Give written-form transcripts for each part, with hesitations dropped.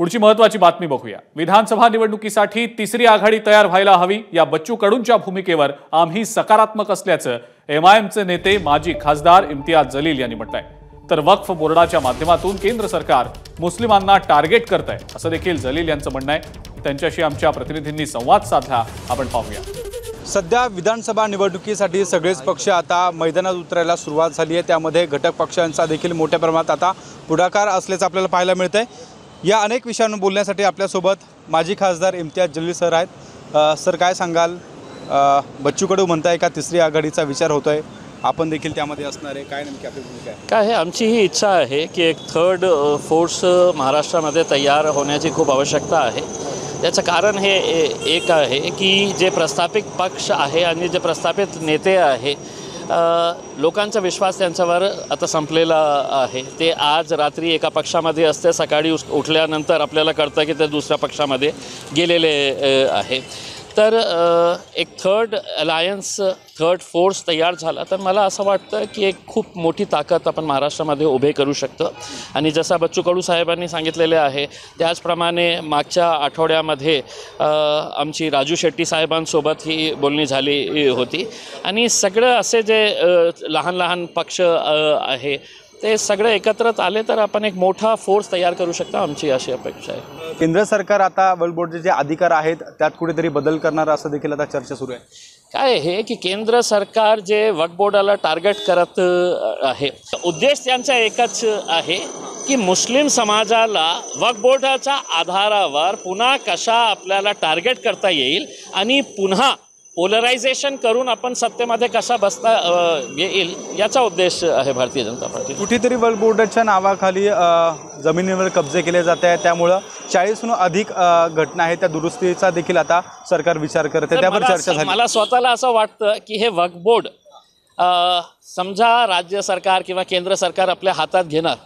पुढची महत्त्वाची बातमी बघूया। विधानसभा निवडणुकीसाठी तिसरी आघाडी तयार व्हायला हवी या बच्चू कडूंच्या भूमिकेवर आम्ही सकारात्मक असल्याचं एमआयएमचे नेते माजी खासदार इम्तियाज जलील यांनी म्हटलंय। तर वक्फ बोर्डाच्या माध्यमातून केंद्र सरकार मुस्लिमांना टार्गेट करतंय असं देखील जलील यांचं म्हणणं आहे। त्यांच्याशी आमच्या प्रतिनिधींनी संवाद साधला, आपण पाहूया। सध्या विधानसभा निवडणुकीसाठी सगळेच पक्ष आता मैदानात उतरायला सुरुवात झाली आहे। त्यामध्ये घटक पक्षांचा देखील मोठ्या प्रमाणात आता पुढाकार असल्याचं आपल्याला पाहायला मिळतंय। या अनेक विषयांवर बोलण्यासाठी आपल्यासोबत माजी खासदार इम्तियाज जलील सर आहेत। सर, काय सांगाल? बच्चू कडू म्हणताय का तिसरी आघाडीचा विचार होतोय, आपण देखील त्यामध्ये असणार आहे, काय नेमकी आपली भूमिका आहे? काय आहे, आमची ही इच्छा आहे की एक थर्ड फोर्स महाराष्ट्रामध्ये तयार होण्याची खूप आवश्यकता आहे। त्याचं कारण हे एक आहे की जे प्रस्थापित पक्ष आहे आणि जे प्रस्थापित नेते आहे, लोकांचा विश्वास त्यांच्यावर आता संपलेला आहे। ते आज रात्री एका पक्षामध्ये असते, सकाळी उठल्यानंतर आपल्याला कळतं की ते दुसऱ्या पक्षामध्ये गेलेले आहे। तर एक थर्ड अलायन्स, थर्ड फोर्स तयार झाला तर मला असं वाटतं की एक खूप मोठी ताकद आपण महाराष्ट्रामध्ये उभे करू शकतो। आणि जसा बच्चू कडू साहेबांनी सांगितलेले आहे त्याचप्रमाणे मागच्या आठवड्यामध्ये आमची राजू शेट्टी साहेबांसोबत ही बोलणी झाली होती। आणि सगळं असे जे लहान लहान पक्ष आहे ते सगळे एकत्रित आले तर आपण एक मोठा फोर्स तयार करू शकतो, आमची अशी अपेक्षा आहे। केंद्र सरकार आता वक्फ बोर्डचे जे अधिकार आहेत त्यात कुठेतरी बदल करणार असं देखील आता चर्चा सुरू आहे। काय आहे की केंद्र सरकार जे वक्फ बोर्डाला टार्गेट करत आहे, उद्देश त्यांचा एकच आहे की मुस्लिम समाजाला वक्फ बोर्डाच्या आधारावर पुन्हा कशा आपल्याला टार्गेट करता येईल आणि पुन्हा पोलरायझेशन करून आपण सत्तेमध्ये कसा बसता येईल याचा उद्देश आहे भारतीय जनता पार्टी। कुठेतरी वक्फ बोर्डाच्या नावाखाली जमिनीवर कब्जे केले जात आहे, त्यामुळं 40हून अधिक घटना आहेत त्या दुरुस्तीचा देखील आता सरकार विचार करते, त्यावर चर्चा झाली। मला स्वतःला असं वाटतं की हे वक्फ बोर्ड समजा राज्य सरकार किंवा केंद्र सरकार आपल्या हातात घेणार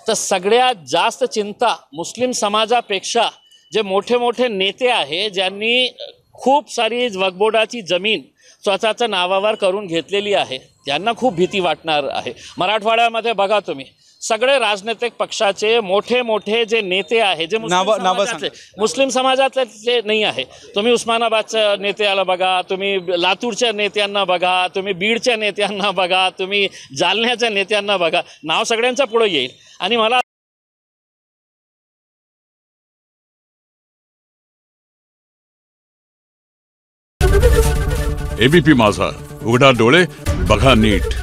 तर सगळ्यात जास्त चिंता मुस्लिम समाजापेक्षा जे मोठे मोठे नेते आहे ज्यांनी खूप सारी वक्फ बोर्डाची जमीन स्वतःच्या नावावर करून घेतलेली आहे त्यांना खूप भीती वाटणार आहे। मराठवाड्यामध्ये बघा तुम्ही, सगळे राजनैतिक पक्षाचे मोठे मोठे जे नेते आहे जे मुस्लिम समाजातले जे नाही आहे, तुम्ही उस्मानाबादच्या नेत्याला बघा, तुम्ही लातूरच्या नेत्यांना बघा, तुम्ही बीडच्या नेत्यांना बघा, तुम्ही जालन्याच्या नेत्यांना बघा, नाव सगळ्यांचं पुढे येईल। आणि मला एबीपी माझा, उघडा डोळे बघा नीट।